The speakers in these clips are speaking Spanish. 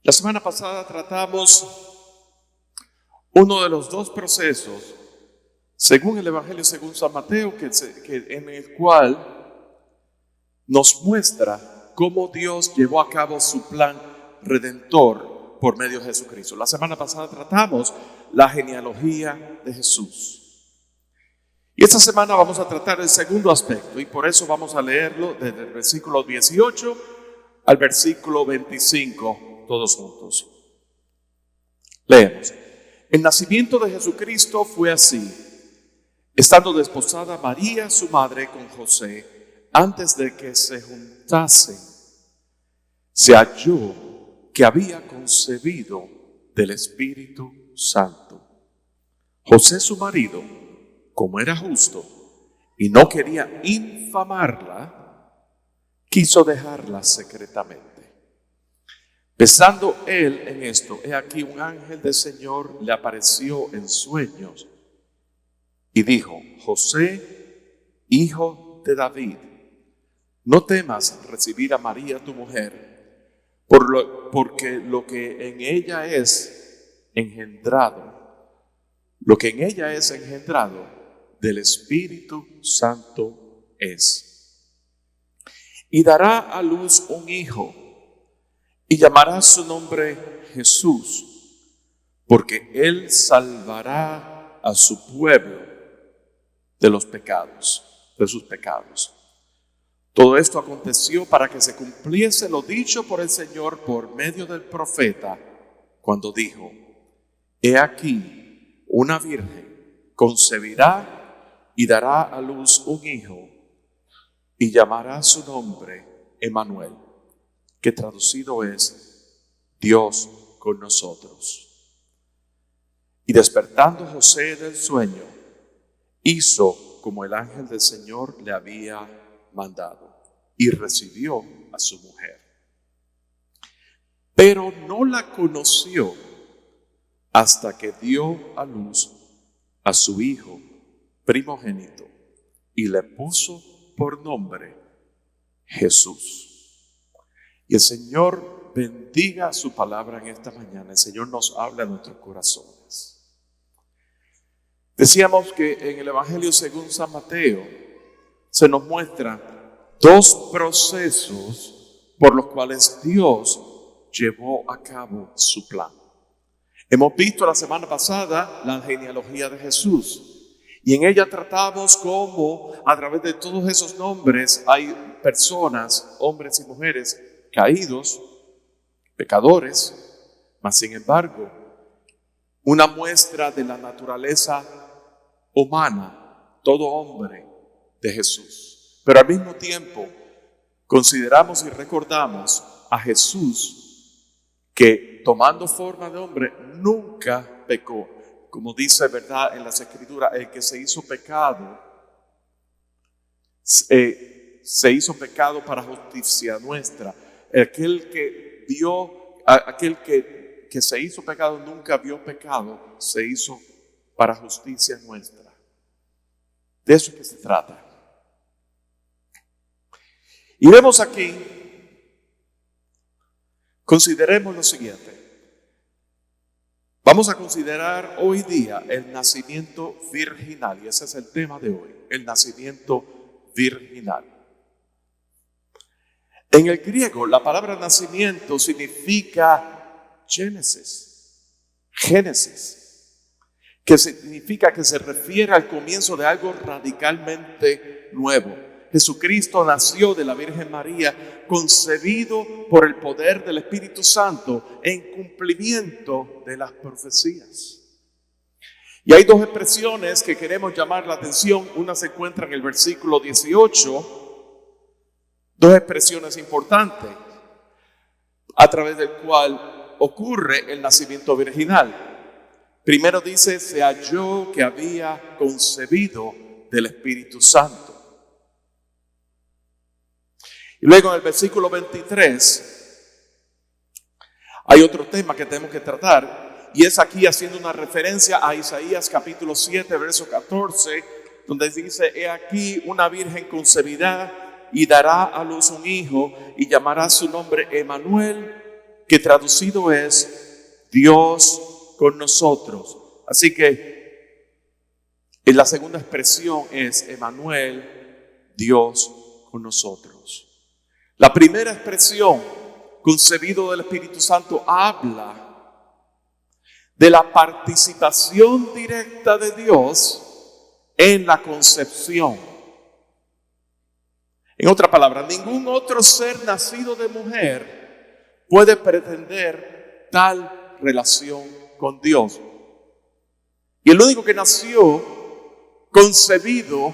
La semana pasada tratamos uno de los dos procesos, según el Evangelio según San Mateo, en el cual nos muestra cómo Dios llevó a cabo su plan redentor por medio de Jesucristo. La semana pasada tratamos la genealogía de Jesús. Y esta semana vamos a tratar el segundo aspecto, y por eso vamos a leerlo desde el versículo 18 al versículo 25. Todos juntos. Leemos. El nacimiento de Jesucristo fue así. Estando desposada María, su madre, con José, antes de que se juntasen, se halló que había concebido del Espíritu Santo. José, su marido, como era justo y no quería infamarla, quiso dejarla secretamente. Pensando él en esto, he aquí un ángel del Señor le apareció en sueños y dijo: José, hijo de David, no temas recibir a María tu mujer, porque lo que en ella es engendrado del Espíritu Santo es. Y dará a luz un hijo, y llamará su nombre Jesús, porque él salvará a su pueblo de sus pecados. Todo esto aconteció para que se cumpliese lo dicho por el Señor por medio del profeta, cuando dijo: He aquí, una virgen concebirá y dará a luz un hijo, y llamará su nombre Emmanuel, que traducido es Dios con nosotros. Y despertando José del sueño, hizo como el ángel del Señor le había mandado, y recibió a su mujer. Pero no la conoció hasta que dio a luz a su hijo primogénito, y le puso por nombre Jesús. Y el Señor bendiga su palabra en esta mañana. El Señor nos habla en nuestros corazones. Decíamos que en el Evangelio según San Mateo se nos muestra dos procesos por los cuales Dios llevó a cabo su plan. Hemos visto la semana pasada la genealogía de Jesús, y en ella tratamos cómo a través de todos esos nombres hay personas, hombres y mujeres, caídos, pecadores, mas sin embargo, una muestra de la naturaleza humana, todo hombre, de Jesús. Pero al mismo tiempo, consideramos y recordamos a Jesús que, tomando forma de hombre, nunca pecó. Como dice, ¿verdad?, en las Escrituras, el que se hizo pecado, se hizo pecado para justicia nuestra. Aquel que se hizo pecado nunca vio pecado, se hizo para justicia nuestra. De eso es que se trata. Y vemos aquí, consideremos lo siguiente. Vamos a considerar hoy día el nacimiento virginal, y ese es el tema de hoy, el nacimiento virginal. En el griego, la palabra nacimiento significa Génesis, que significa que se refiere al comienzo de algo radicalmente nuevo. Jesucristo nació de la Virgen María, concebido por el poder del Espíritu Santo en cumplimiento de las profecías. Y hay dos expresiones que queremos llamar la atención. Una se encuentra en el versículo 18. Dos expresiones importantes a través del cual ocurre el nacimiento virginal. Primero dice: se halló que había concebido del Espíritu Santo. Y luego en el versículo 23 hay otro tema que tenemos que tratar, y es aquí haciendo una referencia a Isaías capítulo 7, verso 14, donde dice: he aquí una virgen concebirá y dará a luz un hijo, y llamará su nombre Emmanuel, que traducido es Dios con nosotros. Así que la segunda expresión es Emmanuel, Dios con nosotros. La primera expresión, concebido del Espíritu Santo, habla de la participación directa de Dios en la concepción. En otras palabras, ningún otro ser nacido de mujer puede pretender tal relación con Dios. Y el único que nació concebido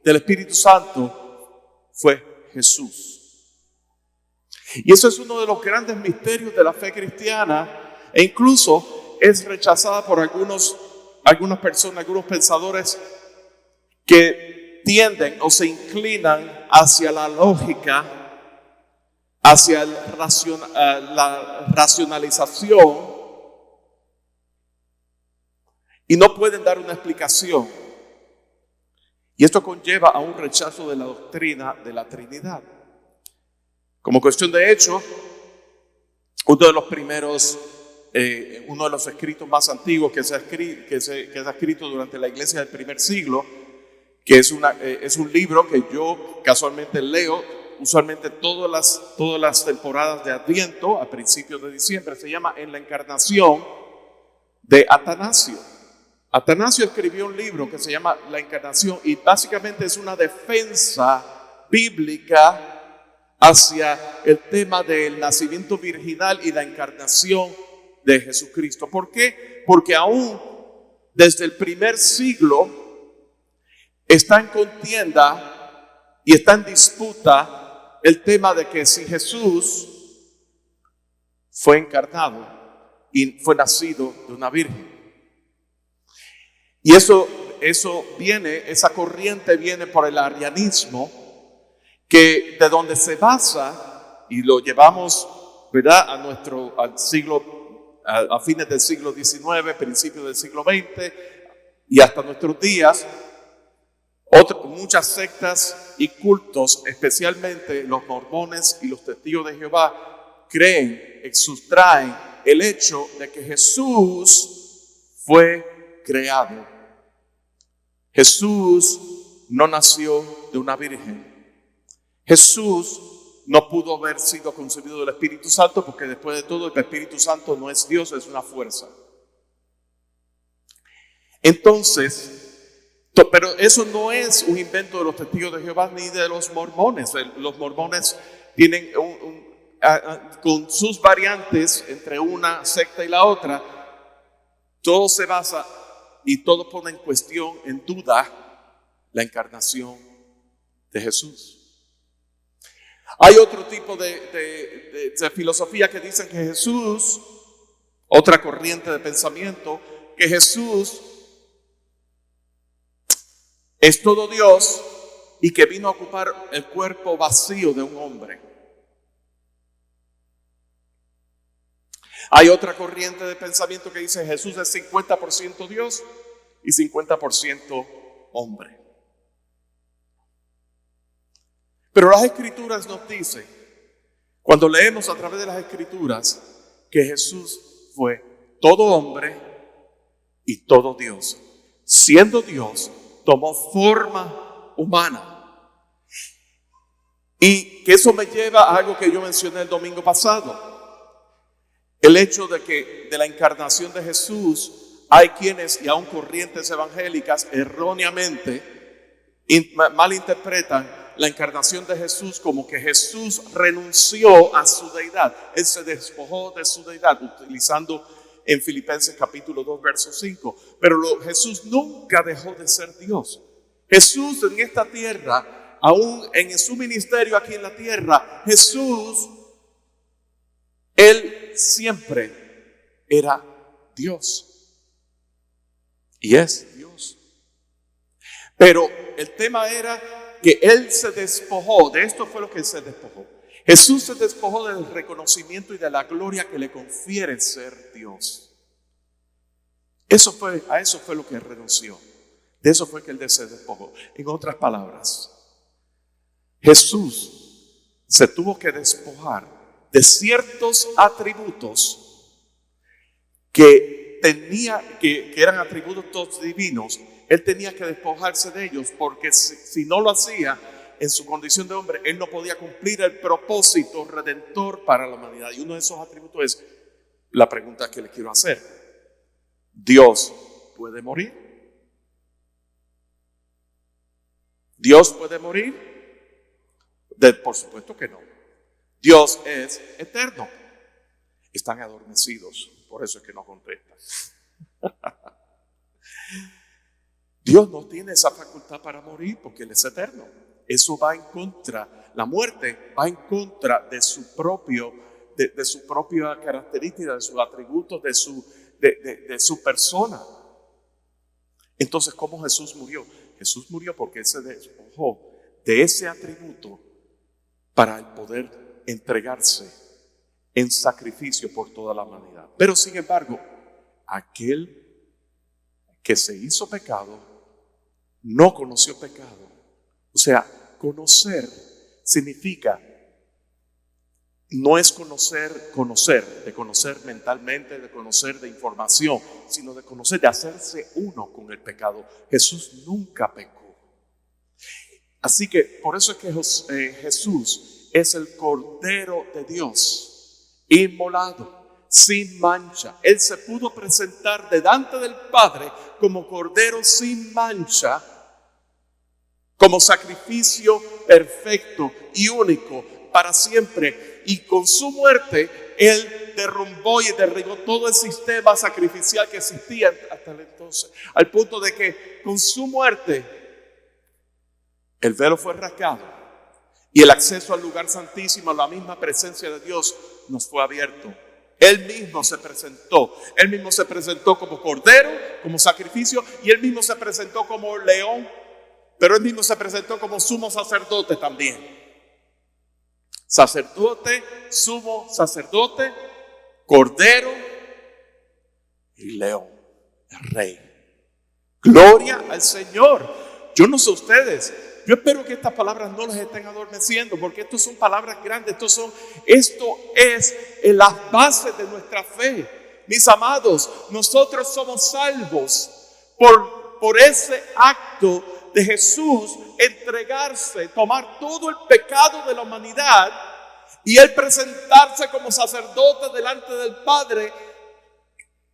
del Espíritu Santo fue Jesús. Y eso es uno de los grandes misterios de la fe cristiana, e incluso es rechazada por algunas personas, algunos pensadores que tienden o se inclinan hacia la lógica, hacia la racionalización, y no pueden dar una explicación. Y esto conlleva a un rechazo de la doctrina de la Trinidad. Como cuestión de hecho, uno de los escritos más antiguos que se ha escrito durante la iglesia del primer siglo, que es un libro que yo casualmente leo, usualmente todas las temporadas de Adviento, a principios de diciembre, se llama En la Encarnación, de Atanasio. Atanasio escribió un libro que se llama La Encarnación, y básicamente es una defensa bíblica hacia el tema del nacimiento virginal y la encarnación de Jesucristo. ¿Por qué? Porque aún desde el primer siglo está en contienda y está en disputa el tema de que si Jesús fue encarnado y fue nacido de una virgen. Y esa corriente viene por el arrianismo, que de donde se basa, y lo llevamos, ¿verdad?, a fines del siglo XIX, principios del siglo XX y hasta nuestros días. Muchas sectas y cultos, especialmente los mormones y los testigos de Jehová, sustraen el hecho de que Jesús fue creado. Jesús no nació de una virgen. Jesús no pudo haber sido concebido del Espíritu Santo, porque después de todo el Espíritu Santo no es Dios, es una fuerza. Entonces, pero eso no es un invento de los testigos de Jehová ni de los mormones. Los mormones tienen con sus variantes entre una secta y la otra, todo se basa y todo pone en cuestión, en duda, la encarnación de Jesús. Hay otro tipo de filosofía que dicen que Jesús, otra corriente de pensamiento, que Jesús es todo Dios y que vino a ocupar el cuerpo vacío de un hombre. Hay otra corriente de pensamiento que dice Jesús es 50% Dios y 50% hombre. Pero las Escrituras nos dicen, cuando leemos a través de las Escrituras, que Jesús fue todo hombre y todo Dios. Siendo Dios, tomó forma humana. Y que eso me lleva a algo que yo mencioné el domingo pasado. El hecho de que de la encarnación de Jesús hay quienes, y aún corrientes evangélicas, erróneamente malinterpretan la encarnación de Jesús como que Jesús renunció a su deidad. Él se despojó de su deidad, utilizando en Filipenses capítulo 2, verso 5. Pero Jesús nunca dejó de ser Dios. Jesús en esta tierra, aún en su ministerio aquí en la tierra, Jesús, Él siempre era Dios. Y es Dios. Pero el tema era que Él se despojó. De esto fue lo que Él se despojó. Jesús se despojó del reconocimiento y de la gloria que le confiere ser Dios. A eso fue lo que Él renunció. De eso fue que Él se despojó. En otras palabras, Jesús se tuvo que despojar de ciertos atributos que eran atributos divinos. Él tenía que despojarse de ellos, porque si no lo hacía en su condición de hombre, él no podía cumplir el propósito redentor para la humanidad. Y uno de esos atributos es la pregunta que le quiero hacer: ¿Dios puede morir? ¿Dios puede morir? Por supuesto que no. Dios es eterno. Están adormecidos, por eso es que no contestan. Dios no tiene esa facultad para morir porque Él es eterno. Eso va en contra, la muerte va en contra de su propia característica, de sus atributos, de su persona. Entonces, ¿cómo Jesús murió? Jesús murió porque Él se despojó de ese atributo para el poder entregarse en sacrificio por toda la humanidad. Pero sin embargo, aquel que se hizo pecado no conoció pecado. O sea, conocer significa, no es conocer, de conocer mentalmente, de conocer de información, sino de conocer, de hacerse uno con el pecado. Jesús nunca pecó. Así que por eso es que Jesús es el Cordero de Dios, inmolado, sin mancha. Él se pudo presentar delante del Padre como Cordero sin mancha, como sacrificio perfecto y único para siempre. Y con su muerte, Él derrumbó y derribó todo el sistema sacrificial que existía hasta el entonces, al punto de que con su muerte el velo fue rasgado y el acceso al lugar santísimo, a la misma presencia de Dios, nos fue abierto. Él mismo se presentó como Cordero, como sacrificio, y Él mismo se presentó como león, pero Él mismo se presentó como sumo sacerdote también. Sacerdote, sumo sacerdote, Cordero y león, el Rey. Gloria al Señor. Yo no sé ustedes, yo espero que estas palabras no les estén adormeciendo, porque estas son palabras grandes. Esto es en las bases de nuestra fe. Mis amados, nosotros somos salvos por ese acto de Jesús entregarse, tomar todo el pecado de la humanidad y Él presentarse como sacerdote delante del Padre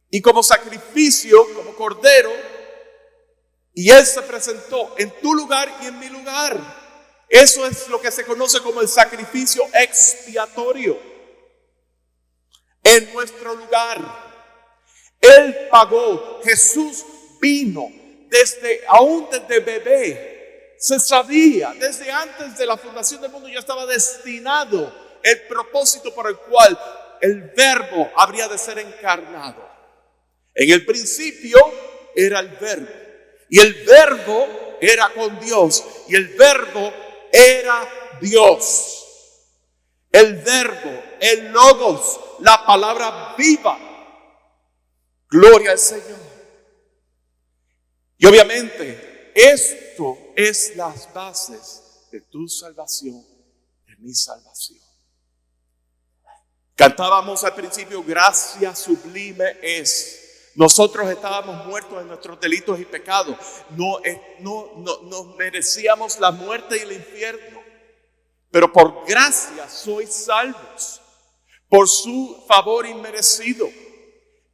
y como sacrificio, como Cordero. Y Él se presentó en tu lugar y en mi lugar. Eso es lo que se conoce como el sacrificio expiatorio. En nuestro lugar. Él pagó. Jesús vino aún desde bebé. Se sabía, desde antes de la fundación del mundo ya estaba destinado el propósito por el cual el Verbo habría de ser encarnado. En el principio era el Verbo. Y el Verbo era con Dios. Y el Verbo era Dios. El Verbo, el Logos, la palabra viva. Gloria al Señor. Y obviamente esto es las bases de tu salvación, de mi salvación. Cantábamos al principio, gracia sublime es. Nosotros estábamos muertos en nuestros delitos y pecados. No merecíamos la muerte y el infierno. Pero por gracia sois salvos. Por su favor inmerecido.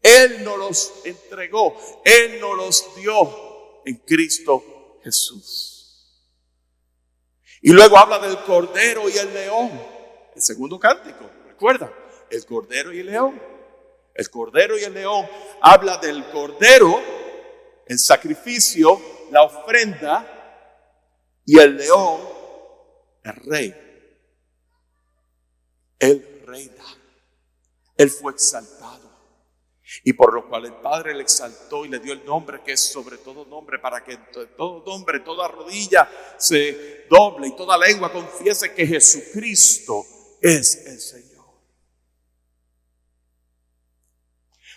Él nos los entregó. Él nos los dio en Cristo Jesús. Y luego habla del Cordero y el León. El segundo cántico, ¿recuerdan? El Cordero y el León. El Cordero y el León habla del Cordero, el sacrificio, la ofrenda, y el León, el Rey. Él reina. Él fue exaltado. Y por lo cual el Padre le exaltó y le dio el nombre que es sobre todo nombre, para que todo nombre, toda rodilla se doble y toda lengua confiese que Jesucristo es el Señor.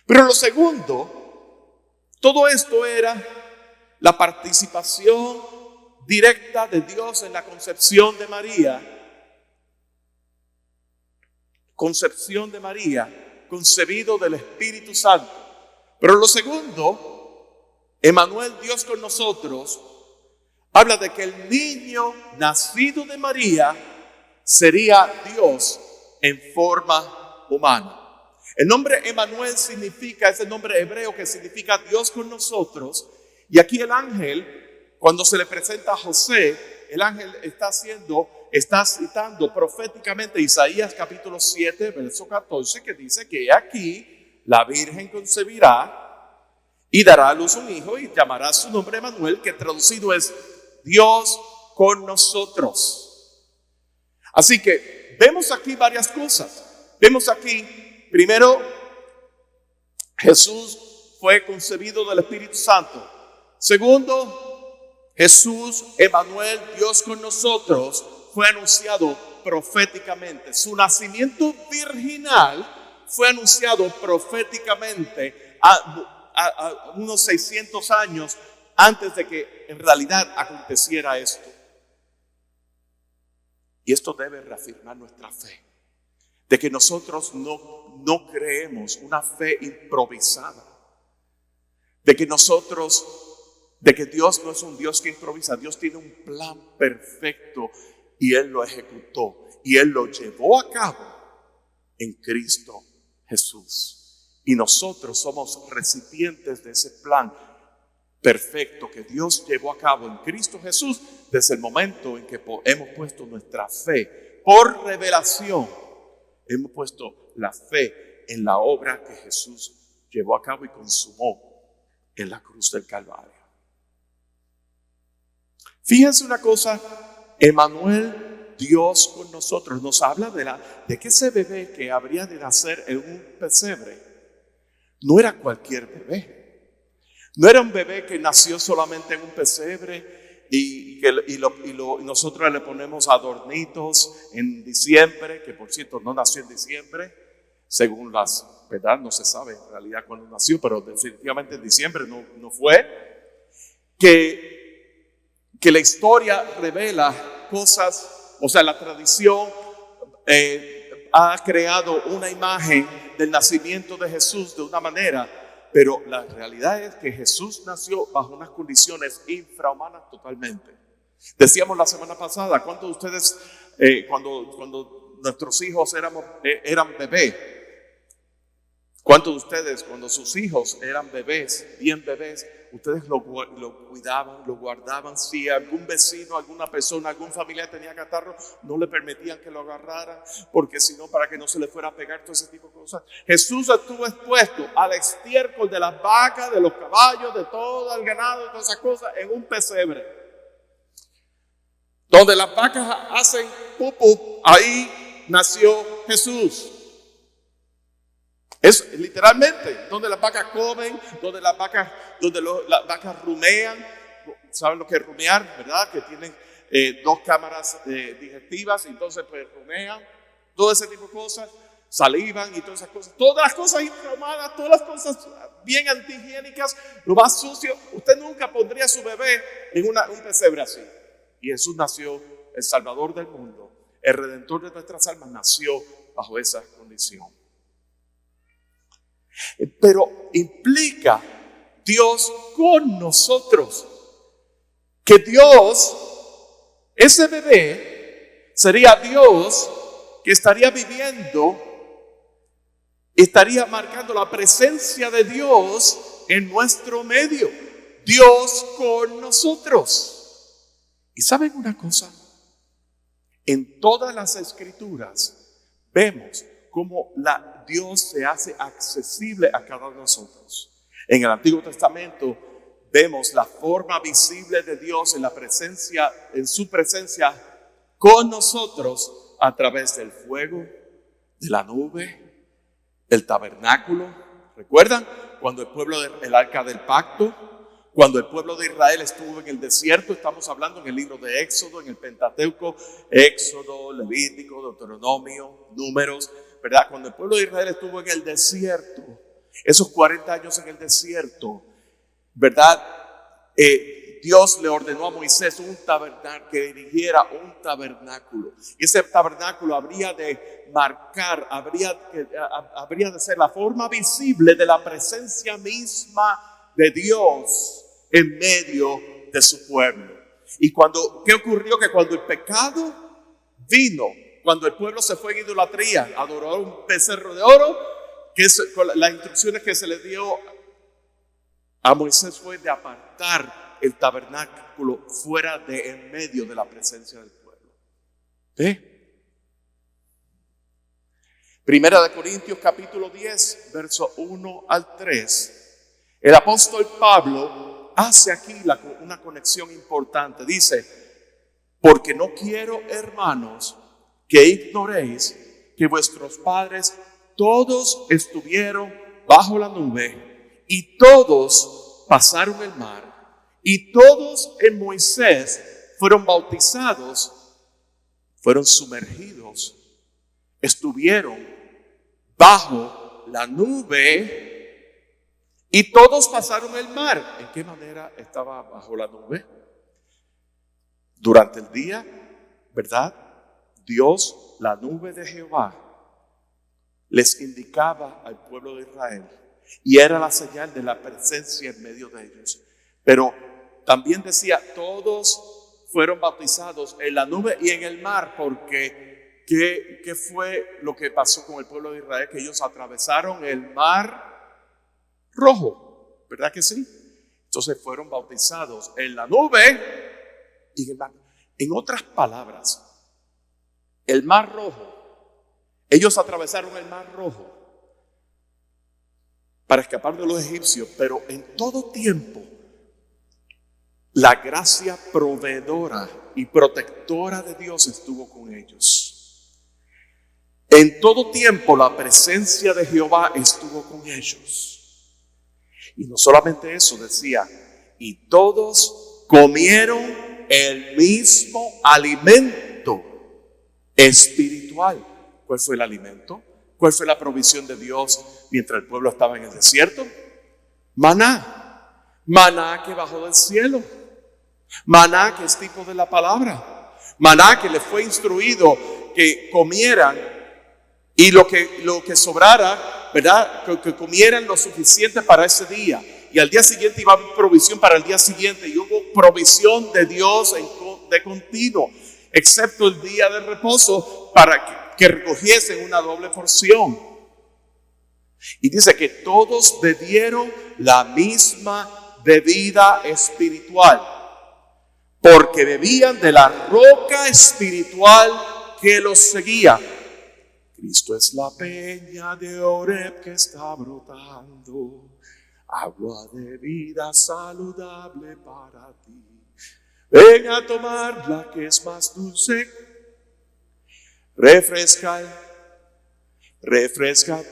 Pero lo segundo, todo esto era la participación directa de Dios en la concepción de María concepción de María, concebido del Espíritu Santo. Pero lo segundo, Emmanuel, Dios con nosotros, habla de que el niño nacido de María sería Dios en forma humana. El nombre Emmanuel significa, es el nombre hebreo que significa Dios con nosotros. Y aquí el ángel, cuando se le presenta a José, el ángel está citando proféticamente Isaías capítulo 7, verso 14, que dice que aquí la Virgen concebirá y dará a luz un hijo y llamará su nombre Emmanuel, que traducido es Dios con nosotros. Así que vemos aquí varias cosas. Vemos aquí, primero, Jesús fue concebido del Espíritu Santo. Segundo, Jesús, Emmanuel, Dios con nosotros, fue anunciado proféticamente. Su nacimiento virginal fue anunciado proféticamente a unos 600 años antes de que en realidad aconteciera esto. Y esto debe reafirmar nuestra fe, de que nosotros no creemos una fe improvisada, de que Dios no es un Dios que improvisa. Dios tiene un plan perfecto y Él lo ejecutó y Él lo llevó a cabo en Cristo Jesús. Y nosotros somos recipientes de ese plan perfecto que Dios llevó a cabo en Cristo Jesús desde el momento en que hemos puesto nuestra fe por revelación. Hemos puesto la fe en la obra que Jesús llevó a cabo y consumó en la cruz del Calvario. Fíjense una cosa, Emmanuel, Dios con nosotros, nos habla de que ese bebé que habría de nacer en un pesebre no era cualquier bebé. No era un bebé que nació solamente en un pesebre y nosotros le ponemos adornitos en diciembre, que por cierto no nació en diciembre, según las, ¿verdad? No se sabe en realidad cuándo nació, pero definitivamente en diciembre no fue. Que la historia revela cosas, o sea, la tradición ha creado una imagen del nacimiento de Jesús de una manera. Pero la realidad es que Jesús nació bajo unas condiciones infrahumanas totalmente. Decíamos la semana pasada, ¿cuántos de ustedes, cuando nuestros hijos eran bebés, cuántos de ustedes, cuando sus hijos eran bebés, bien bebés, ustedes lo cuidaban, lo guardaban? Si algún vecino, alguna persona, algún familiar tenía catarro, no le permitían que lo agarraran, porque si no, para que no se le fuera a pegar, todo ese tipo de cosas. Jesús estuvo expuesto al estiércol de las vacas, de los caballos, de todo el ganado, de todas esas cosas, en un pesebre, donde las vacas hacen pupú. Ahí nació Jesús. Es literalmente donde las vacas comen, donde las vacas rumean. ¿Saben lo que es rumear, verdad? Que tienen dos cámaras digestivas, y entonces pues rumean, todo ese tipo de cosas, salivan y todas esas cosas. Todas las cosas inflamadas, todas las cosas bien antihigiénicas, lo más sucio. Usted nunca pondría a su bebé en un pesebre así. Y Jesús nació, el Salvador del mundo, el Redentor de nuestras almas, nació bajo esa condición. Pero implica Dios con nosotros, que Dios, ese bebé, sería Dios que estaría viviendo, estaría marcando la presencia de Dios en nuestro medio. Dios con nosotros. ¿Y saben una cosa? En todas las escrituras vemos cómo Dios se hace accesible a cada uno de nosotros. En el Antiguo Testamento vemos la forma visible de Dios en su presencia con nosotros a través del fuego, de la nube, del tabernáculo. ¿Recuerdan? Cuando el arca del pacto, cuando el pueblo de Israel estuvo en el desierto, estamos hablando en el libro de Éxodo, en el Pentateuco, Éxodo, Levítico, Deuteronomio, Números, ¿verdad? Cuando el pueblo de Israel estuvo en el desierto, esos 40 años en el desierto, ¿verdad? Dios le ordenó a Moisés que erigiera un tabernáculo. Y ese tabernáculo habría de marcar, habría de ser la forma visible de la presencia misma de Dios en medio de su pueblo. Y ¿qué ocurrió? Que cuando el pecado vino, cuando el pueblo se fue en idolatría, adoró un becerro de oro, las instrucciones que se le dio a Moisés fue de apartar el tabernáculo fuera de en medio de la presencia del pueblo. Primera de Corintios capítulo 10, verso 1 al 3. El apóstol Pablo hace aquí una conexión importante. Dice: porque no quiero, hermanos, que ignoréis que vuestros padres todos estuvieron bajo la nube y todos pasaron el mar y todos en Moisés fueron bautizados, fueron sumergidos, estuvieron bajo la nube y todos pasaron el mar. ¿En qué manera estaba bajo la nube? Durante el día, ¿verdad? Dios, la nube de Jehová, les indicaba al pueblo de Israel y era la señal de la presencia en medio de ellos. Pero también decía, todos fueron bautizados en la nube y en el mar, porque ¿qué fue lo que pasó con el pueblo de Israel? Que ellos atravesaron el mar rojo, ¿verdad que sí? Entonces fueron bautizados en la nube y en el mar. En otras palabras, el mar rojo, ellos atravesaron el mar rojo para escapar de los egipcios, pero en todo tiempo la gracia proveedora y protectora de Dios estuvo con ellos. En todo tiempo la presencia de Jehová estuvo con ellos. Y no solamente eso, decía, y todos comieron el mismo alimento espiritual. ¿Cuál fue el alimento? ¿Cuál fue la provisión de Dios mientras el pueblo estaba en el desierto? Maná. Maná que bajó del cielo. Maná que es tipo de la palabra. Maná que les fue instruido que comieran y lo que sobrara, ¿verdad? Que comieran lo suficiente para ese día. Y al día siguiente iba a haber provisión para el día siguiente. Y hubo provisión de Dios de continuo, excepto el día de reposo, para que recogiesen una doble porción. Y dice que todos bebieron la misma bebida espiritual, porque bebían de la roca espiritual que los seguía. Cristo es la peña de Oreb que está brotando, agua de vida saludable para ti. Ven a tomarla que es más dulce. Refresca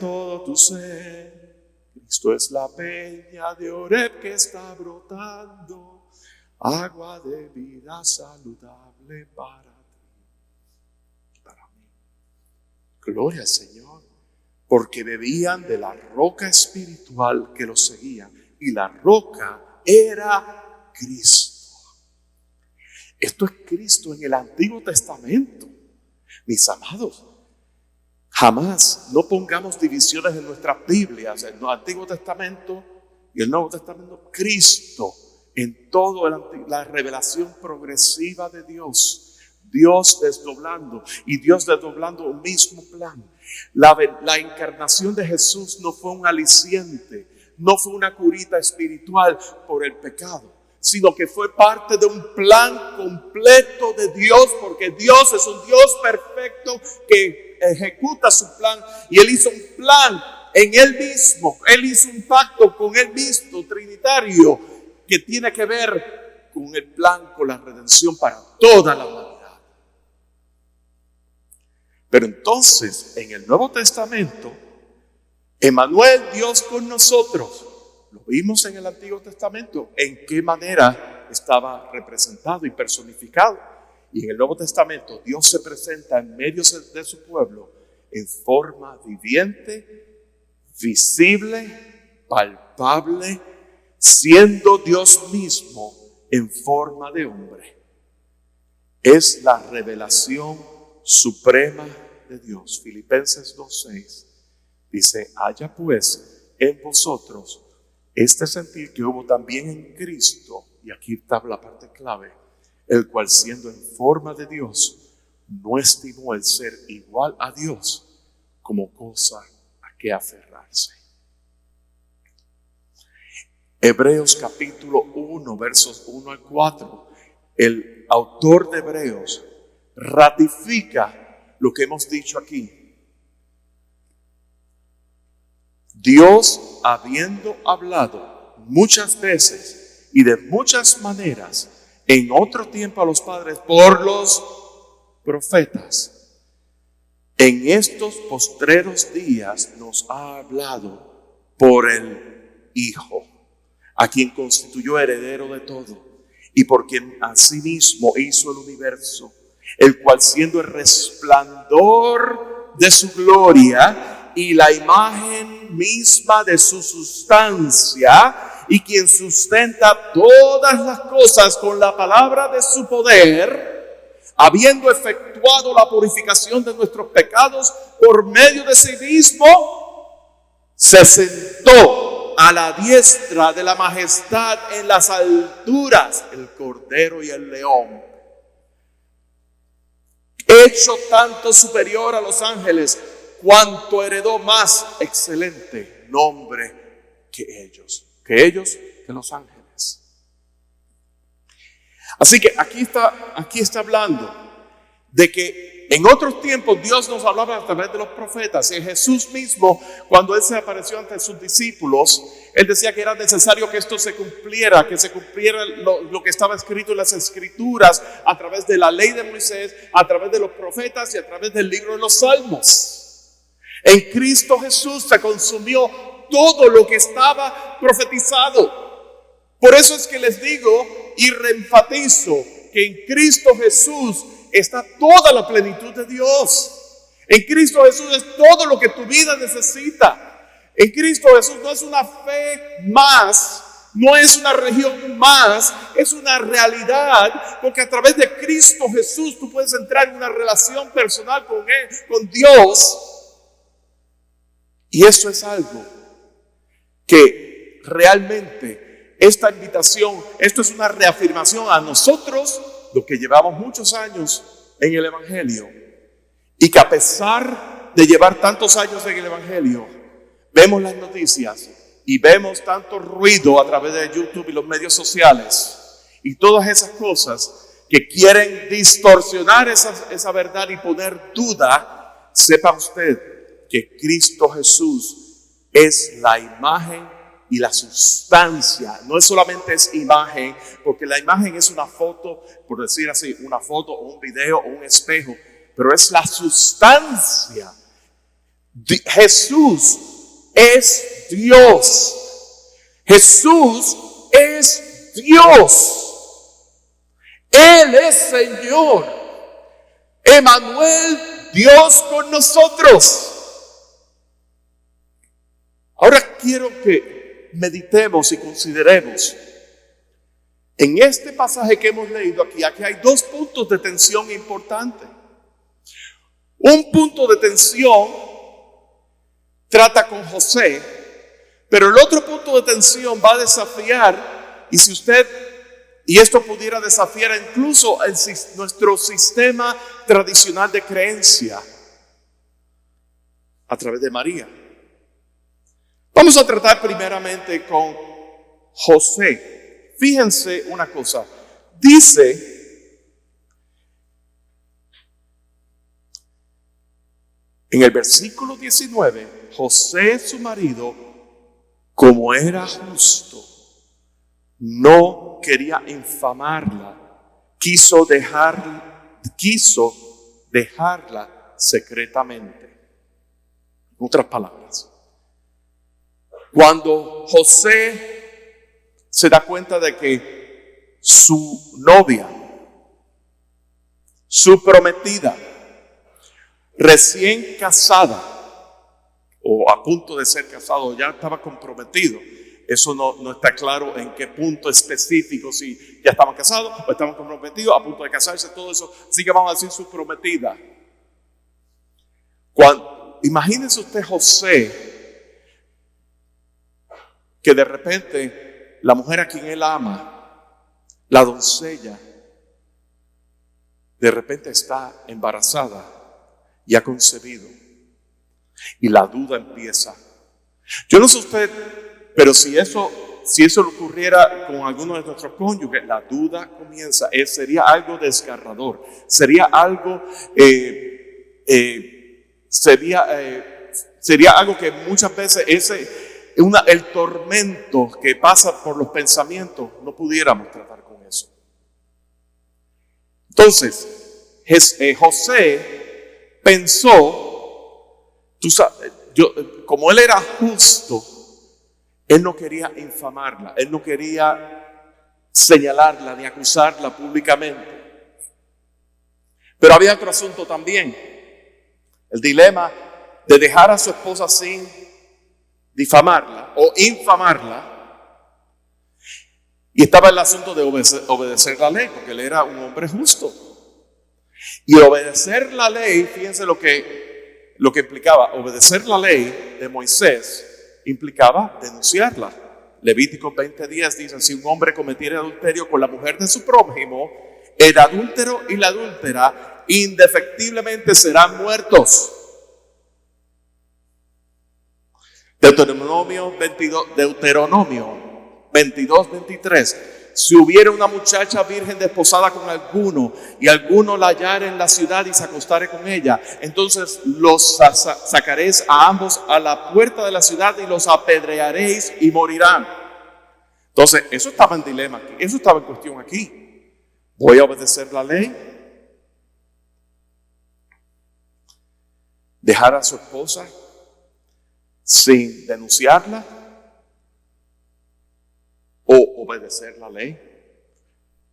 todo tu ser. Cristo es la peña de Oreb que está brotando, agua de vida saludable para ti, para mí. Gloria al Señor, porque bebían de la roca espiritual que los seguía, y la roca era Cristo. Esto es Cristo en el Antiguo Testamento. Mis amados, jamás no pongamos divisiones en nuestras Biblias, en el Antiguo Testamento y el Nuevo Testamento. Cristo en toda la revelación progresiva de Dios, Dios desdoblando y Dios desdoblando un mismo plan. La encarnación de Jesús no fue un aliciente, no fue una curita espiritual por el pecado, sino que fue parte de un plan completo de Dios, porque Dios es un Dios perfecto que ejecuta su plan, y Él hizo un plan en Él mismo. Él hizo un pacto con Él mismo, trinitario, que tiene que ver con el plan, con la redención para toda la humanidad. Pero entonces, en el Nuevo Testamento, Emmanuel, Dios con nosotros, lo vimos en el Antiguo Testamento, en qué manera estaba representado y personificado. Y en el Nuevo Testamento Dios se presenta en medio de su pueblo en forma viviente, visible, palpable, siendo Dios mismo en forma de hombre. Es la revelación suprema de Dios. Filipenses 2:6 dice: haya pues en vosotros este sentir que hubo también en Cristo, y aquí está la parte clave, el cual siendo en forma de Dios, no estimó el ser igual a Dios como cosa a que aferrarse. Hebreos capítulo 1, versos 1 al 4. El autor de Hebreos ratifica lo que hemos dicho aquí. Dios, habiendo hablado muchas veces y de muchas maneras en otro tiempo a los padres por los profetas, en estos postreros días nos ha hablado por el Hijo, a quien constituyó heredero de todo y por quien asimismo hizo el universo, el cual siendo el resplandor de su gloria y la imagen misma de su sustancia, y quien sustenta todas las cosas con la palabra de su poder, habiendo efectuado la purificación de nuestros pecados por medio de sí mismo, se sentó a la diestra de la majestad en las alturas, el Cordero y el León, hecho tanto superior a los ángeles, cuanto heredó más excelente nombre que ellos, que los ángeles. Así que aquí está hablando de que en otros tiempos Dios nos hablaba a través de los profetas. Y Jesús mismo, cuando Él se apareció ante sus discípulos, Él decía que era necesario que esto se cumpliera, que se cumpliera lo que estaba escrito en las Escrituras, a través de la ley de Moisés, a través de los profetas y a través del libro de los Salmos. En Cristo Jesús se consumió todo lo que estaba profetizado. Por eso es que les digo y reenfatizo que en Cristo Jesús está toda la plenitud de Dios. En Cristo Jesús es todo lo que tu vida necesita. En Cristo Jesús no es una fe más, no es una religión más, es una realidad, porque a través de Cristo Jesús tú puedes entrar en una relación personal con Él, con Dios. Y eso es algo que realmente esta invitación, esto es una reafirmación a nosotros, los que llevamos muchos años en el Evangelio, y que a pesar de llevar tantos años en el Evangelio, vemos las noticias y vemos tanto ruido a través de YouTube y los medios sociales y todas esas cosas que quieren distorsionar esa verdad y poner duda. Sepa usted que Cristo Jesús es la imagen y la sustancia. No es solamente es imagen, porque la imagen es una foto, por decir así, una foto o un video o un espejo, pero es la sustancia. Jesús es Dios. Jesús es Dios. Él es Señor. Emmanuel, Dios con nosotros. Ahora quiero que meditemos y consideremos en este pasaje que hemos leído aquí hay dos puntos de tensión importantes. Un punto de tensión trata con José, pero el otro punto de tensión va a desafiar, y esto pudiera desafiar incluso nuestro sistema tradicional de creencia a través de María. Vamos a tratar primeramente con José. Fíjense una cosa. Dice en el versículo 19, José su marido, como era justo, no quería infamarla, quiso dejarla secretamente. En otras palabras, cuando José se da cuenta de que su novia, su prometida, recién casada o a punto de ser casado, ya estaba comprometido, eso no está claro en qué punto específico, si ya estaban casados o estaban comprometidos, a punto de casarse, todo eso. Así que vamos a decir su prometida. Imagínense usted José, que de repente la mujer a quien él ama, la doncella, de repente está embarazada y ha concebido. Y la duda empieza. Yo no sé usted, pero si eso le ocurriera con alguno de nuestros cónyuges, la duda comienza. Sería algo desgarrador. Sería algo, sería algo que muchas veces el tormento que pasa por los pensamientos, no pudiéramos tratar con eso. Entonces, José pensó, tú sabes, como él era justo, él no quería infamarla, él no quería señalarla ni acusarla públicamente. Pero había otro asunto también, el dilema de dejar a su esposa sin difamarla o infamarla. Y estaba el asunto de obedecer la ley, porque él era un hombre justo. Y obedecer la ley, fíjense lo que implicaba. Obedecer la ley de Moisés implicaba denunciarla. Levítico 20:10 dice: si un hombre cometiera adulterio con la mujer de su prójimo, el adúltero y la adúltera indefectiblemente serán muertos. Deuteronomio 22:23. Si hubiera una muchacha virgen desposada con alguno y alguno la hallare en la ciudad y se acostare con ella, entonces los sacaréis a ambos a la puerta de la ciudad y los apedrearéis y morirán. Entonces, eso estaba en dilema aquí, eso estaba en cuestión aquí. ¿Voy a obedecer la ley? ¿Dejar a su esposa sin denunciarla? ¿O obedecer la ley?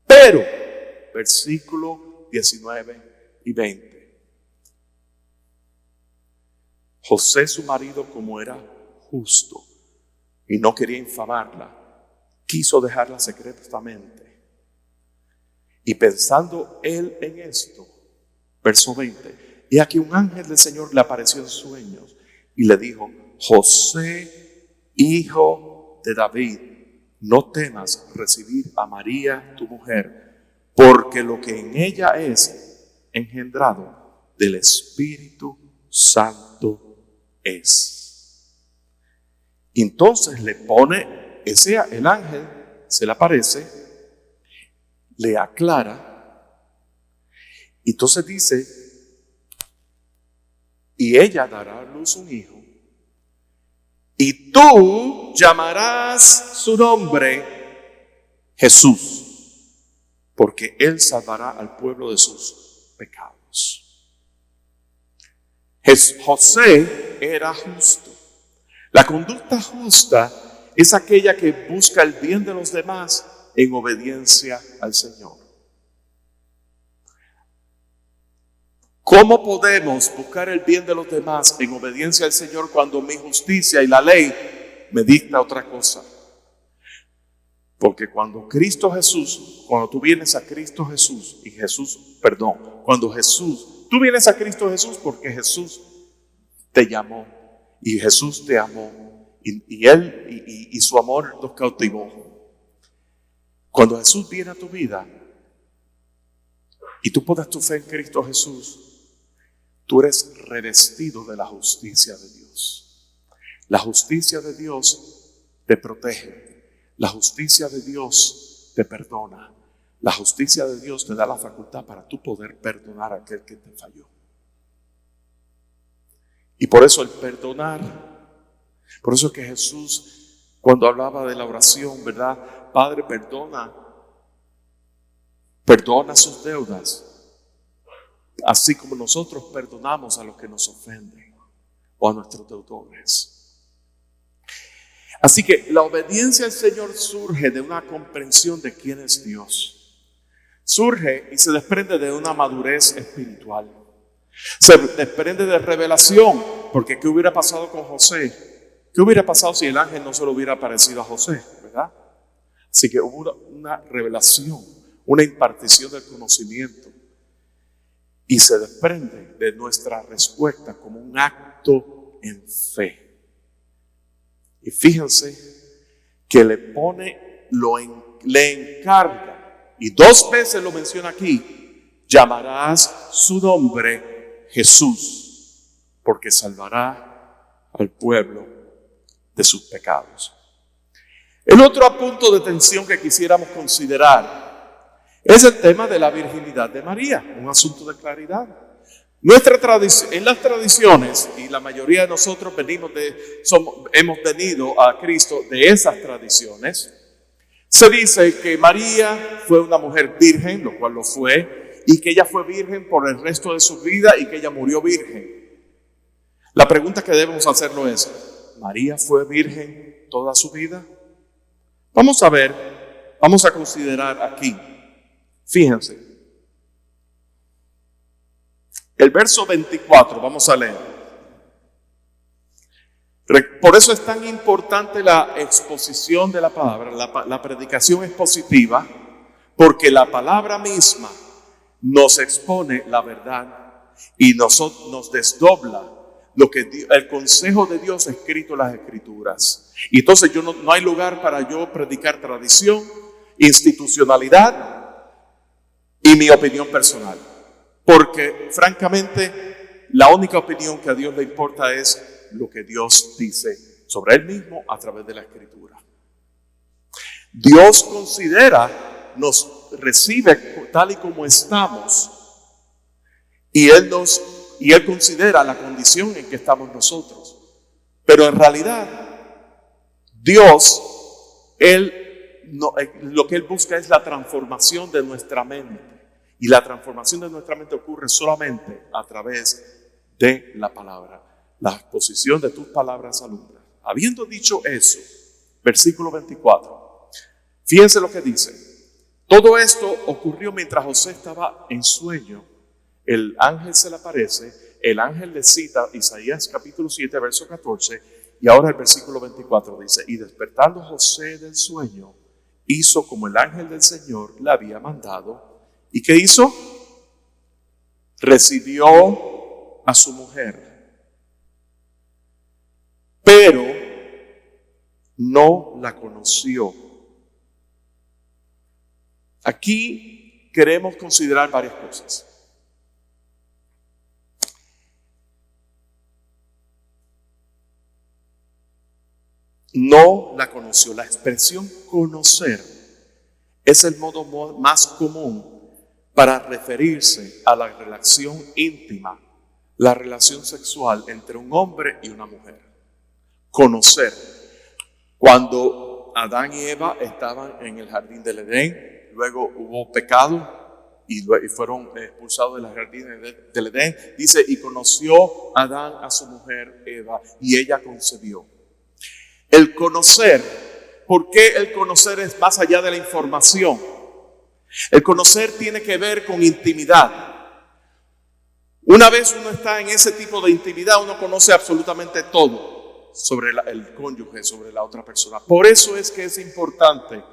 Pero, versículo 19 y 20. José, su marido, como era justo y no quería infamarla, quiso dejarla secretamente. Y pensando él en esto, verso 20, y aquí un ángel del Señor le apareció en sueños y le dijo: José, hijo de David, no temas recibir a María tu mujer, porque lo que en ella es engendrado del Espíritu Santo es. Entonces le pone, el ángel se le aparece, le aclara, y entonces dice: y ella dará a luz un hijo, y tú llamarás su nombre Jesús, porque él salvará al pueblo de sus pecados. José era justo. La conducta justa es aquella que busca el bien de los demás en obediencia al Señor. ¿Cómo podemos buscar el bien de los demás en obediencia al Señor cuando mi justicia y la ley me dicta otra cosa? Porque cuando tú vienes a Cristo Jesús, tú vienes a Cristo Jesús porque Jesús te llamó y Jesús te amó y su amor nos cautivó. Cuando Jesús viene a tu vida y tú pones tu fe en Cristo Jesús, tú eres revestido de la justicia de Dios. La justicia de Dios te protege. La justicia de Dios te perdona. La justicia de Dios te da la facultad para tú poder perdonar a aquel que te falló. Y por eso el perdonar, por eso es que Jesús, cuando hablaba de la oración, ¿verdad? Padre, perdona sus deudas, así como nosotros perdonamos a los que nos ofenden o a nuestros deudores. Así que la obediencia al Señor surge de una comprensión de quién es Dios. Surge y se desprende de una madurez espiritual. Se desprende de revelación, porque ¿qué hubiera pasado con José? ¿Qué hubiera pasado si el ángel no se lo hubiera aparecido a José, verdad? Así que hubo una revelación, una impartición del conocimiento. Y se desprende de nuestra respuesta como un acto en fe. Y fíjense que le encarga, y 2 veces lo menciona aquí, llamarás su nombre Jesús, porque salvará al pueblo de sus pecados. El otro punto de tensión que quisiéramos considerar es el tema de la virginidad de María, un asunto de claridad. En las tradiciones, y la mayoría de nosotros hemos venido a Cristo de esas tradiciones, se dice que María fue una mujer virgen, lo cual lo fue, y que ella fue virgen por el resto de su vida y que ella murió virgen. La pregunta que debemos hacernos es, ¿María fue virgen toda su vida? Vamos a considerar aquí. Fíjense, el verso 24, vamos a leer. Por eso es tan importante la exposición de la palabra, la predicación expositiva, porque la palabra misma nos expone la verdad y nos desdobla el consejo de Dios escrito en las Escrituras. Y entonces no hay lugar para yo predicar tradición, institucionalidad y mi opinión personal, porque francamente la única opinión que a Dios le importa es lo que Dios dice sobre Él mismo a través de la Escritura. Dios nos recibe tal y como estamos, y Él considera la condición en que estamos nosotros. Pero en realidad Dios, lo que Él busca es la transformación de nuestra mente. Y la transformación de nuestra mente ocurre solamente a través de la palabra. La exposición de tus palabras alumbra. Habiendo dicho eso, versículo 24. Fíjense lo que dice. Todo esto ocurrió mientras José estaba en sueño. El ángel se le aparece. El ángel le cita Isaías capítulo 7, verso 14. Y ahora el versículo 24 dice, y despertando José del sueño, hizo como el ángel del Señor le había mandado. ¿Y qué hizo? Recibió a su mujer, pero no la conoció. Aquí queremos considerar varias cosas. No la conoció. La expresión conocer es el modo más común para referirse a la relación íntima, la relación sexual entre un hombre y una mujer. Conocer. Cuando Adán y Eva estaban en el jardín del Edén, luego hubo pecado y fueron expulsados del jardín del Edén. Dice, y conoció Adán a su mujer Eva y ella concebió. El conocer, ¿por qué el conocer es más allá de la información? El conocer tiene que ver con intimidad. Una vez uno está en ese tipo de intimidad, uno conoce absolutamente todo sobre el cónyuge, sobre la otra persona. Por eso es que es importante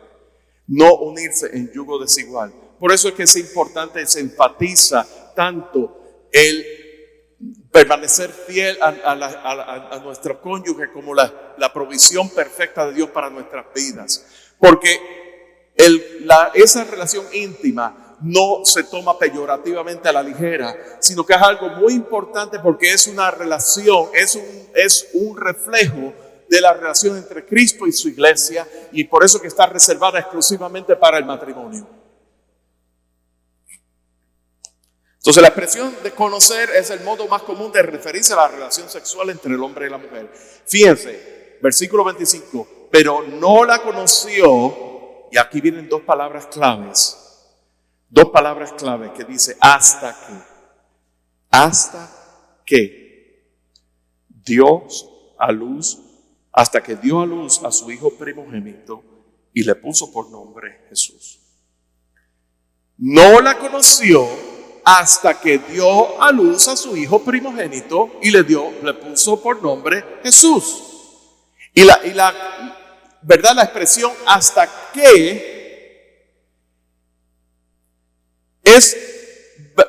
no unirse en yugo desigual. Por eso es que es importante, se enfatiza tanto el permanecer fiel a nuestro cónyuge como la provisión perfecta de Dios para nuestras vidas. Porque esa relación íntima no se toma peyorativamente a la ligera, sino que es algo muy importante porque es una relación, es un reflejo de la relación entre Cristo y su iglesia, y por eso que está reservada exclusivamente para el matrimonio. Entonces la expresión de conocer es el modo más común de referirse a la relación sexual entre el hombre y la mujer. Fíjense, versículo 25, pero no la conoció. Y aquí vienen dos palabras claves que dice hasta que dio a luz a su hijo primogénito y le puso por nombre Jesús. No la conoció hasta que dio a luz a su hijo primogénito y le puso por nombre Jesús. ¿Verdad? La expresión hasta que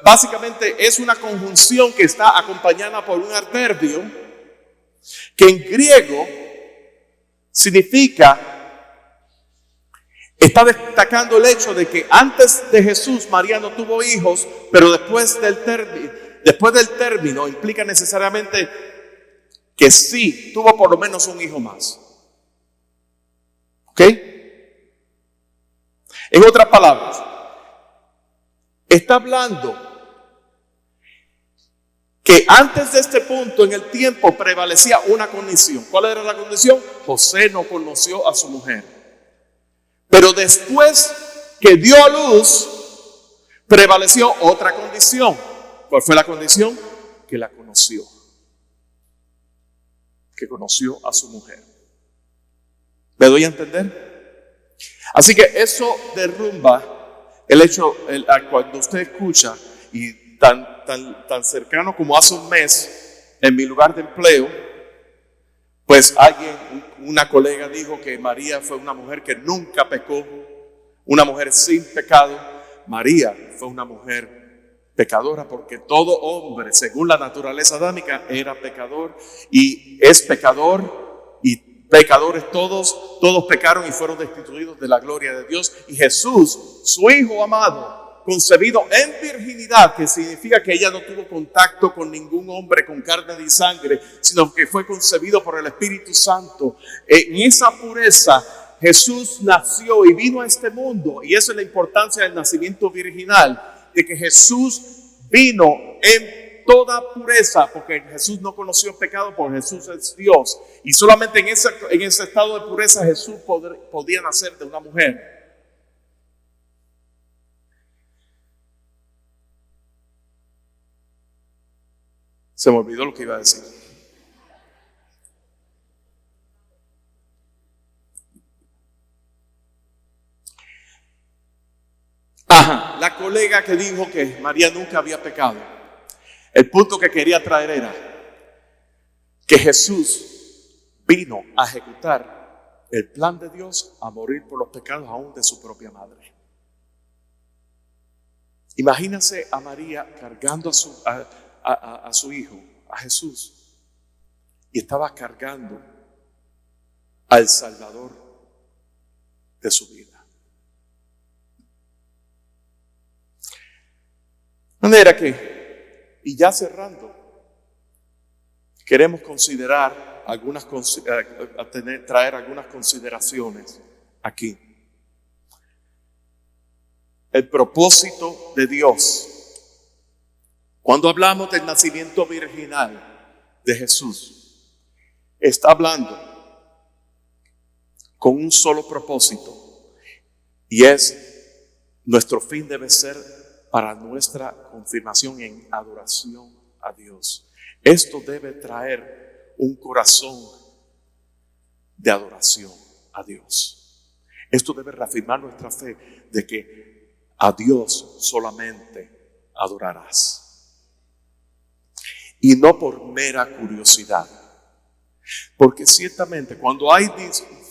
básicamente es una conjunción que está acompañada por un adverbio que en griego significa, está destacando el hecho de que antes de Jesús María no tuvo hijos, pero después del término implica necesariamente que sí tuvo por lo menos un hijo más. ¿Ok? En otras palabras, está hablando que antes de este punto en el tiempo prevalecía una condición. ¿Cuál era la condición? José no conoció a su mujer. Pero después que dio a luz, prevaleció otra condición. ¿Cuál fue la condición? Que la conoció. Que conoció a su mujer. ¿Me doy a entender? Así que eso derrumba el hecho, cuando usted escucha, y tan cercano como hace un mes, en mi lugar de empleo, pues una colega dijo que María fue una mujer que nunca pecó, una mujer sin pecado. María fue una mujer pecadora porque todo hombre, según la naturaleza adámica, era pecador y es pecador, y pecadores todos pecaron y fueron destituidos de la gloria de Dios. Y Jesús, su Hijo amado, concebido en virginidad, que significa que ella no tuvo contacto con ningún hombre con carne y sangre, sino que fue concebido por el Espíritu Santo. En esa pureza Jesús nació y vino a este mundo, y esa es la importancia del nacimiento virginal, de que Jesús vino en toda pureza, porque Jesús no conoció pecado, porque Jesús es Dios, y solamente en ese estado de pureza Jesús podía nacer de una mujer. Se me olvidó lo que iba a decir. La colega que dijo que María nunca había pecado. El punto que quería traer era que Jesús vino a ejecutar el plan de Dios, a morir por los pecados aún de su propia madre. Imagínense a María cargando a su hijo, a Jesús, y estaba cargando al Salvador de su vida. De manera que, y ya cerrando, queremos considerar traer algunas consideraciones aquí. El propósito de Dios. Cuando hablamos del nacimiento virginal de Jesús, está hablando con un solo propósito, y es: nuestro fin debe ser para nuestra confirmación en adoración a Dios. Esto debe traer un corazón de adoración a Dios. Esto debe reafirmar nuestra fe de que a Dios solamente adorarás. Y no por mera curiosidad. Porque ciertamente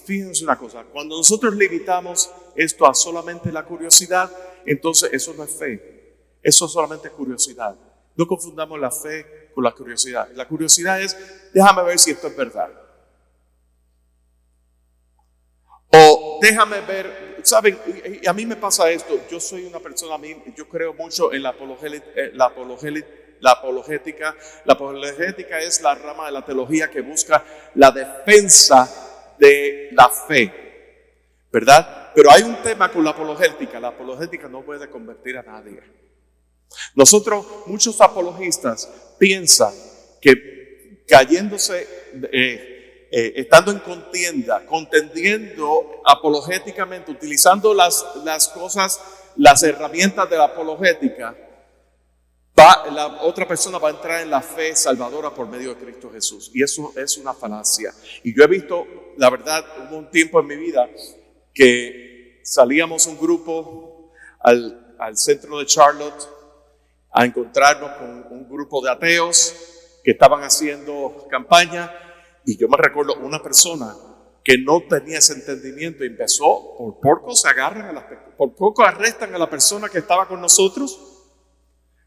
fíjense una cosa, cuando nosotros limitamos esto a solamente la curiosidad, entonces eso no es fe, eso es solamente curiosidad. No confundamos la fe con la curiosidad. La curiosidad es: déjame ver si esto es verdad. O déjame ver, ¿saben? Y a mí me pasa esto. Yo soy una persona, yo creo mucho en la apologética. La apologética es la rama de la teología que busca la defensa de la fe, ¿verdad? Pero hay un tema con la apologética. La apologética no puede convertir a nadie. Muchos apologistas piensan que cayéndose, estando en contienda, contendiendo apologéticamente, utilizando las herramientas de la apologética, la otra persona va a entrar en la fe salvadora por medio de Cristo Jesús. Y eso es una falacia. Y yo he visto, la verdad, hubo un tiempo en mi vida que salíamos un grupo al centro de Charlotte a encontrarnos con un grupo de ateos que estaban haciendo campaña, Y yo me recuerdo una persona que no tenía ese entendimiento y empezó, por poco se agarran por poco arrestan a la persona que estaba con nosotros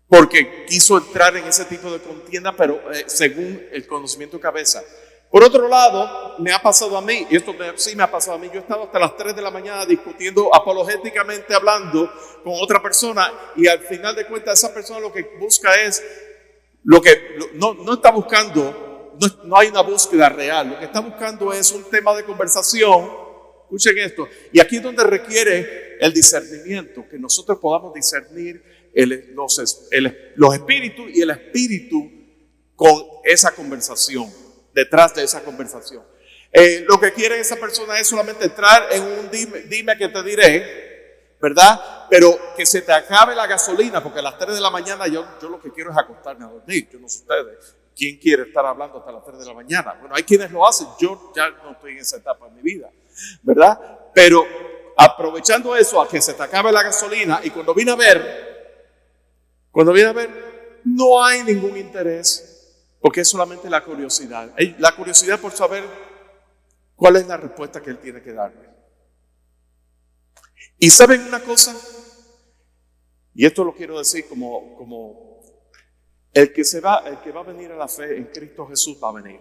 porque quiso entrar en ese tipo de contienda, pero según el conocimiento de cabeza. Por otro lado, me ha pasado a mí, y esto sí me ha pasado a mí, yo he estado hasta las 3 de la mañana discutiendo apologéticamente, hablando con otra persona, y al final de cuentas esa persona lo que busca es, no está buscando, no hay una búsqueda real, lo que está buscando es un tema de conversación. Escuchen esto, y aquí es donde requiere el discernimiento, que nosotros podamos discernir los espíritus y el espíritu con esa conversación, detrás de esa conversación. Lo que quiere esa persona es solamente entrar en un dime que te diré, ¿verdad? Pero que se te acabe la gasolina, porque a las 3 de la mañana yo lo que quiero es acostarme a dormir. Yo no sé ustedes, ¿quién quiere estar hablando hasta las 3 de la mañana? Bueno, hay quienes lo hacen, yo ya no estoy en esa etapa de mi vida, ¿verdad? Pero aprovechando eso, a que se te acabe la gasolina, y cuando vine a ver, no hay ningún interés. Porque es solamente la curiosidad. La curiosidad por saber cuál es la respuesta que él tiene que darme. Y ¿saben una cosa? Y esto lo quiero decir como el que va a venir a la fe en Cristo Jesús va a venir.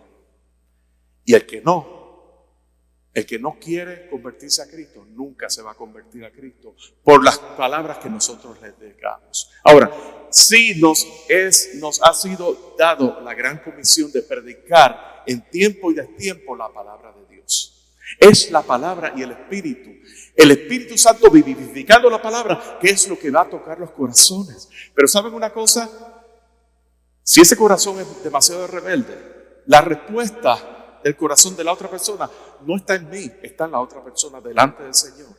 Y el que no quiere convertirse a Cristo, nunca se va a convertir a Cristo por las palabras que nosotros le digamos. Ahora, sí nos ha sido dado la gran comisión de predicar en tiempo y destiempo la palabra de Dios. Es la palabra y el Espíritu Santo vivificando la palabra, que es lo que va a tocar los corazones. Pero ¿saben una cosa? Si ese corazón es demasiado rebelde, la respuesta del corazón de la otra persona no está en mí, está en la otra persona delante del Señor.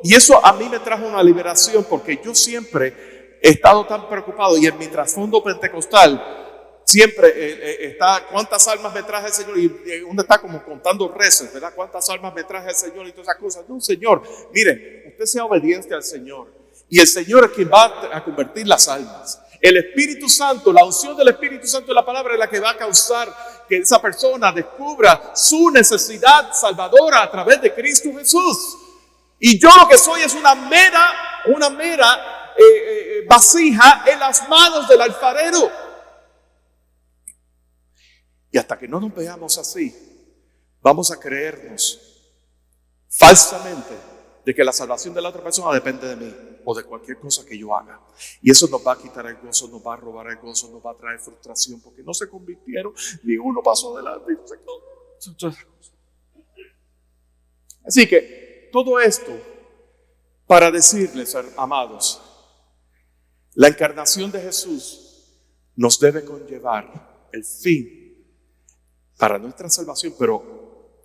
Y eso a mí me trajo una liberación, porque yo siempre he estado tan preocupado, y en mi trasfondo pentecostal siempre está cuántas almas me traje el Señor, y uno está como contando reces, ¿verdad? Cuántas almas me traje el Señor y todas esas cosas. No, Señor, mire, usted sea obediente al Señor, y el Señor es quien va a convertir las almas. El Espíritu Santo, la unción del Espíritu Santo de la palabra es la que va a causar que esa persona descubra su necesidad salvadora a través de Cristo Jesús. Y yo lo que soy es una mera vasija en las manos del alfarero. Y hasta que no nos veamos así, vamos a creernos falsamente de que la salvación de la otra persona depende de mí o de cualquier cosa que yo haga. Y eso nos va a quitar el gozo, nos va a robar el gozo, nos va a traer frustración, porque no se convirtieron, ni uno pasó adelante, y no sé cómo. Así que todo esto para decirles, amados, la encarnación de Jesús nos debe conllevar el fin para nuestra salvación, pero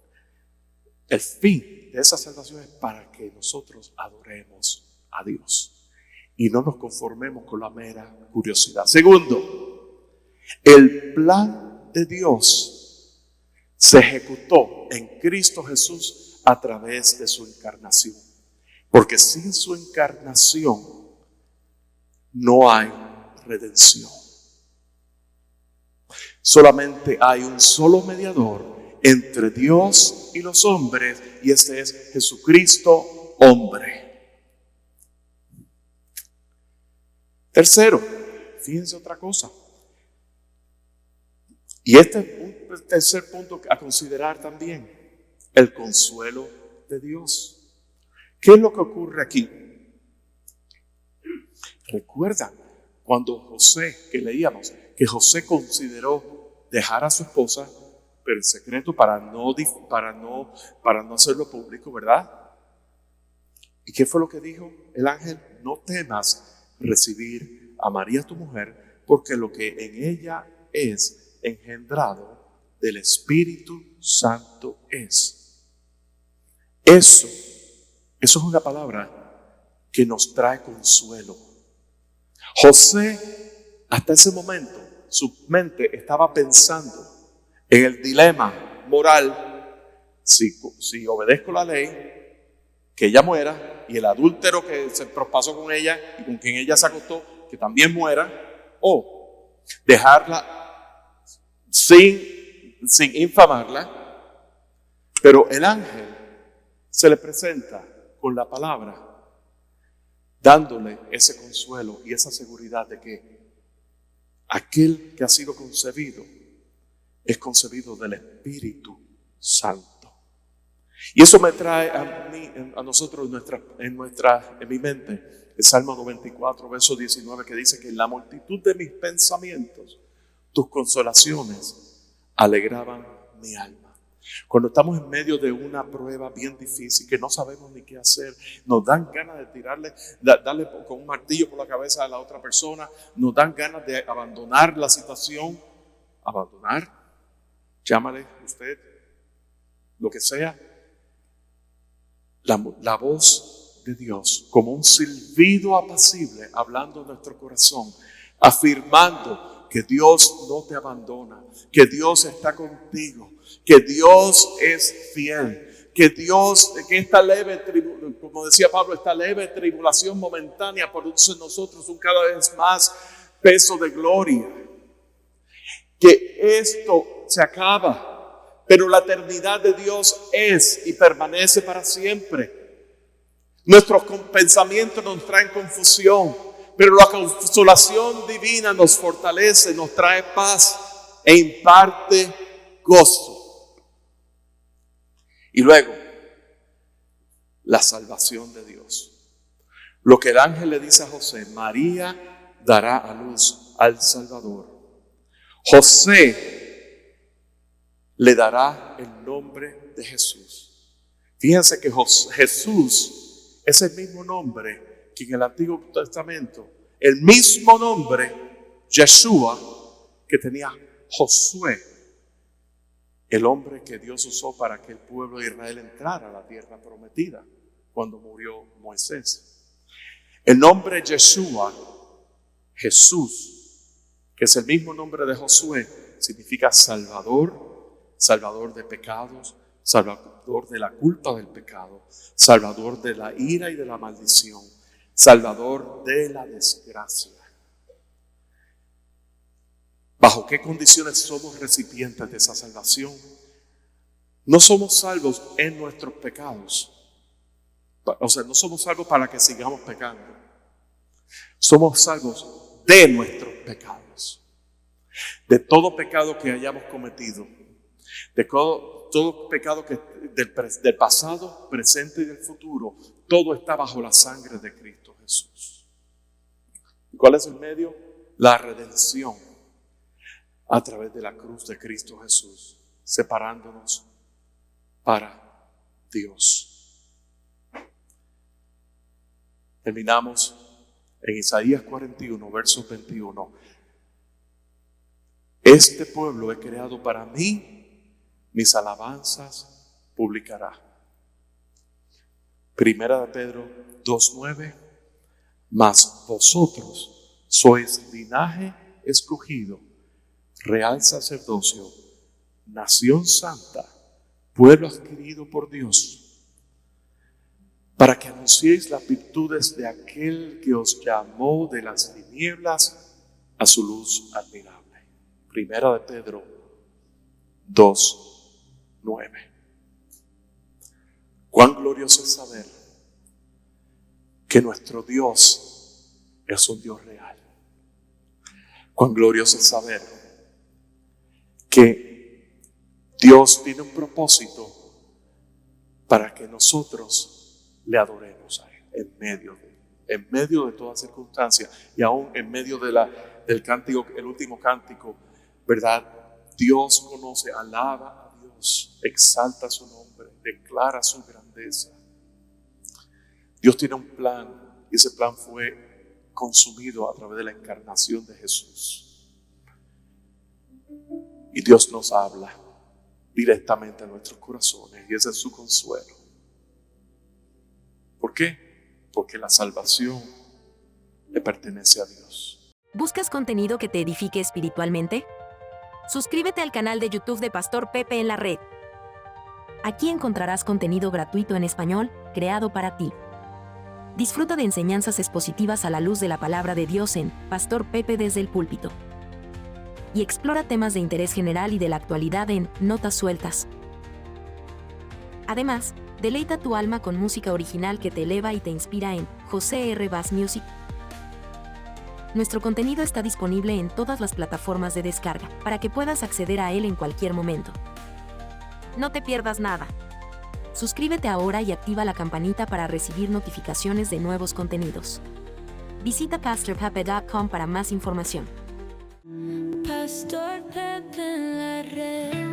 el fin de esa salvación es para que nosotros adoremos a Dios y no nos conformemos con la mera curiosidad. Segundo, el plan de Dios se ejecutó en Cristo Jesús a través de su encarnación, porque sin su encarnación no hay redención. Solamente hay un solo mediador entre Dios y los hombres, y ese es Jesucristo, hombre. Tercero, fíjense otra cosa. Y este es un tercer punto a considerar también: el consuelo de Dios. ¿Qué es lo que ocurre aquí? ¿Recuerdan cuando José, que leíamos, que José consideró dejar a su esposa, pero en secreto para no hacerlo público, ¿verdad? ¿Y qué fue lo que dijo el ángel? No temas recibir a María tu mujer, porque lo que en ella es engendrado del Espíritu Santo es. Eso es una palabra que nos trae consuelo. José, hasta ese momento, su mente estaba pensando en el dilema moral: si obedezco la ley, que ella muera, y el adúltero que se propasó con ella y con quien ella se acostó, que también muera, o dejarla sin sin infamarla, pero el ángel se le presenta con la palabra, dándole ese consuelo y esa seguridad de que aquel que ha sido concebido es concebido del Espíritu Santo. Y eso me trae a nosotros en mi mente el Salmo 94, verso 19, que dice que en la multitud de mis pensamientos, tus consolaciones alegraban mi alma. Cuando estamos en medio de una prueba bien difícil, que no sabemos ni qué hacer, nos dan ganas de darle con un martillo por la cabeza a la otra persona, nos dan ganas de abandonar la situación, llámale usted, lo que sea. La voz de Dios, como un silbido apacible, hablando en nuestro corazón, afirmando que Dios no te abandona, que Dios está contigo, que Dios es fiel, que esta leve, como decía Pablo, esta leve tribulación momentánea produce en nosotros un cada vez más peso de gloria, que esto se acaba, pero la eternidad de Dios es y permanece para siempre. Nuestros pensamientos nos traen confusión, pero la consolación divina nos fortalece, nos trae paz e imparte gozo. Y luego, la salvación de Dios. Lo que el ángel le dice a José: María dará a luz al Salvador. José le dará el nombre de Jesús. Fíjense que Jesús es el mismo nombre que en el Antiguo Testamento, el mismo nombre, Yeshua, que tenía Josué, el hombre que Dios usó para que el pueblo de Israel entrara a la tierra prometida cuando murió Moisés. El nombre Yeshua, Jesús, que es el mismo nombre de Josué, significa Salvador, Salvador de pecados, Salvador de la culpa del pecado, Salvador de la ira y de la maldición, Salvador de la desgracia. ¿Bajo qué condiciones somos recipientes de esa salvación? No somos salvos en nuestros pecados. O sea, no somos salvos para que sigamos pecando. Somos salvos de nuestros pecados. De todo pecado que hayamos cometido. De todo pecado del pasado, presente y del futuro, todo está bajo la sangre de Cristo Jesús. ¿Y cuál es el medio? La redención a través de la cruz de Cristo Jesús, separándonos para Dios. Terminamos en Isaías 41, versos 21. Este pueblo he creado para mí, mis alabanzas publicará. Primera de Pedro 2:9. Mas vosotros sois linaje escogido, real sacerdocio, nación santa, pueblo adquirido por Dios, para que anunciéis las virtudes de aquel que os llamó de las tinieblas a su luz admirable. Primera de Pedro 2:9. Cuán glorioso es saber que nuestro Dios es un Dios real. Cuán glorioso es saber que Dios tiene un propósito para que nosotros le adoremos a Él en medio de toda circunstancia, y aún en medio del cántico, el último cántico, ¿verdad? Dios conoce, alaba a Dios, exalta su nombre, declara su grandeza. Dios tiene un plan, y ese plan fue consumido a través de la encarnación de Jesús. Y Dios nos habla directamente a nuestros corazones, y ese es su consuelo. ¿Por qué? Porque la salvación le pertenece a Dios. ¿Buscas contenido que te edifique espiritualmente? Suscríbete al canal de YouTube de Pastor Pepe en la Red. Aquí encontrarás contenido gratuito en español, creado para ti. Disfruta de enseñanzas expositivas a la luz de la palabra de Dios en Pastor Pepe desde el púlpito. y explora temas de interés general y de la actualidad en Notas Sueltas. Además, deleita tu alma con música original que te eleva y te inspira en José R. Bass Music. Nuestro contenido está disponible en todas las plataformas de descarga, para que puedas acceder a él en cualquier momento. No te pierdas nada. Suscríbete ahora y activa la campanita para recibir notificaciones de nuevos contenidos. Visita pastorpepe.com para más información. Pastor Pepe en la red.